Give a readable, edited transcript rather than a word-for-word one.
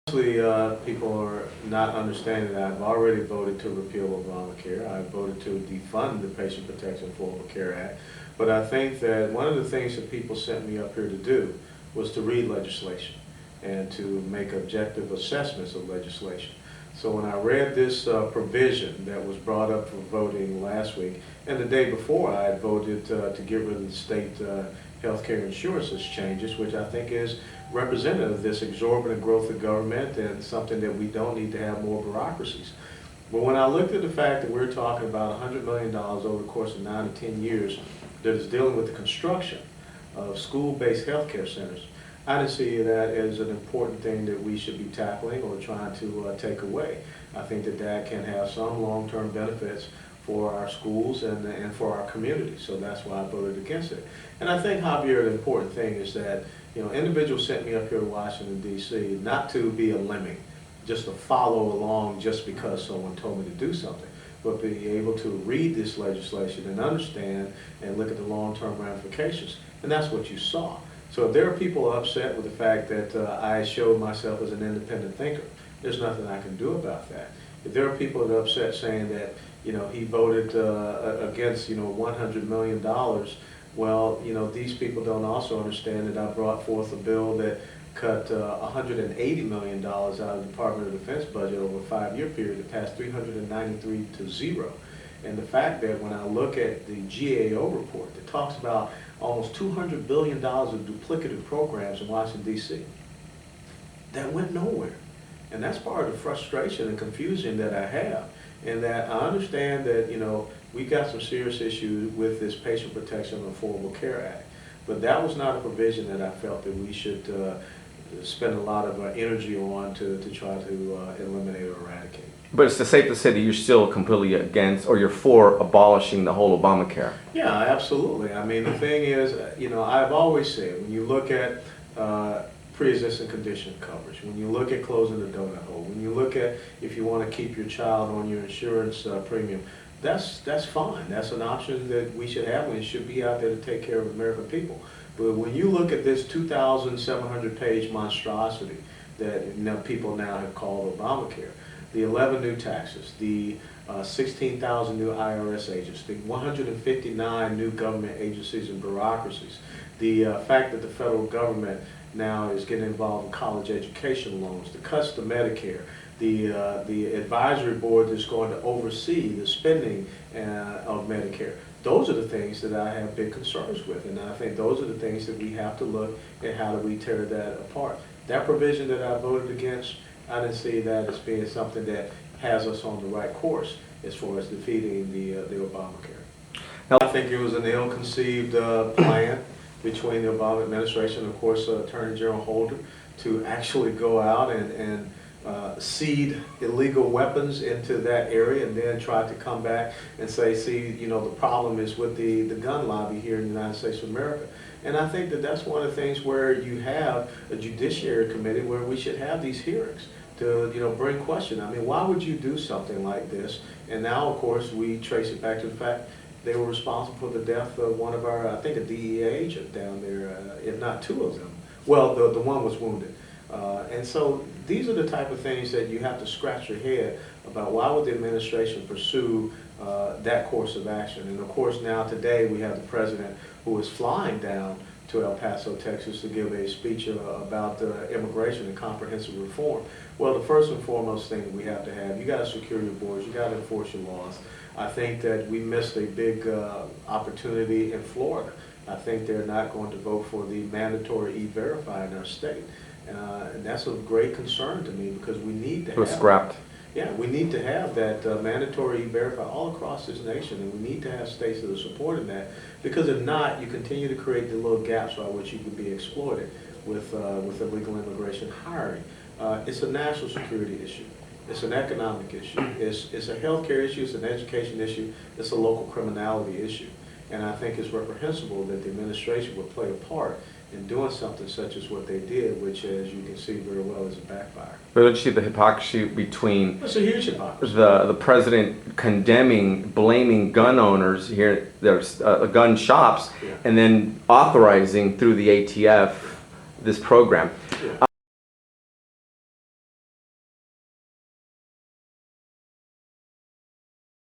Obviously, people are not understanding that I've already voted to repeal Obamacare. I voted to defund the Patient Protection Affordable Care Act. But I think that one of the things that people sent me up here to do was to read legislation and to make objective assessments of legislation. So when I read this provision that was brought up for voting last week, and the day before I had voted to get rid of the state healthcare insurances changes, which I think is representative of this exorbitant growth of government and something that we don't need to have more bureaucracies. But when I looked at the fact that we're talking about $100 million over the course of 9 to 10 years that is dealing with the construction of school-based healthcare centers, I didn't see that as an important thing that we should be tackling or trying to take away. I think that that can have some long-term benefits for our schools and for our community. So that's why I voted against it. And I think, Javier, the important thing is that, individuals sent me up here to Washington, D.C. not to be a lemming, just to follow along just because someone told me to do something, but be able to read this legislation and understand and look at the long-term ramifications. And that's what you saw. So if there are people upset with the fact that I showed myself as an independent thinker, there's nothing I can do about that. If there are people that are upset saying that, he voted against, $100 million, well, these people don't also understand that I brought forth a bill that cut $180 million out of the Department of Defense budget over a 5-year period that passed 393 to 0. And the fact that when I look at the GAO report that talks about almost $200 billion of duplicative programs in Washington, D.C., that went nowhere. And that's part of the frustration and confusion that I have. And that I understand that, we got some serious issues with this Patient Protection Affordable Care Act. But that was not a provision that I felt that we should spend a lot of energy on to try to eliminate or eradicate. But it's safe to say that you're still completely against, or you're for abolishing the whole Obamacare. Yeah, absolutely. I mean, the thing is, I've always said, when you look at pre-existing condition coverage, when you look at closing the donut hole, when you look at if you want to keep your child on your insurance premium, that's fine. That's an option that we should have, and it should be out there to take care of American people. But when you look at this 2,700-page monstrosity that people now have called Obamacare, the 11 new taxes, the 16,000 new IRS agents, the 159 new government agencies and bureaucracies, the fact that the federal government now is getting involved in college education loans, the cuts to Medicare, the advisory board that's going to oversee the spending of Medicare. Those are the things that I have big concerns with, and I think those are the things that we have to look at how do we tear that apart. That provision that I voted against, I didn't see that as being something that has us on the right course as far as defeating the Obamacare. Now, I think it was an ill-conceived plan between the Obama administration and, of course, Attorney General Holder to actually go out and seed illegal weapons into that area and then try to come back and say, see, the problem is with the gun lobby here in the United States of America. And I think that that's one of the things where you have a judiciary committee where we should have these hearings to, bring question. I mean, why would you do something like this? And now, of course, we trace it back to the fact they were responsible for the death of one of our, I think, a DEA agent down there, if not 2 of them. Well, the one was wounded. And so these are the type of things that you have to scratch your head about. Why would the administration pursue that course of action? And of course, now today we have the president who is flying down to El Paso, Texas to give a speech about immigration and comprehensive reform. Well, the first and foremost thing that we have to have, you got to secure your borders, you got to enforce your laws. I think that we missed a big opportunity in Florida. I think they're not going to vote for the mandatory E-Verify in our state. And that's of great concern to me because we need to have... It was scrapped. Yeah, we need to have that mandatory E-Verify all across this nation, and we need to have states that are supporting that, because if not, you continue to create the little gaps by which you can be exploited with illegal immigration hiring. It's a national security issue. It's an economic issue. It's a healthcare issue. It's an education issue. It's a local criminality issue. And I think it's reprehensible that the administration would play a part in doing something such as what they did, which, as you can see very well, is a backfire. But don't you see the hypocrisy between it's a huge hypocrisy. The president condemning, blaming gun owners here, there's gun shops, yeah, and then authorizing through the ATF this program? Yeah.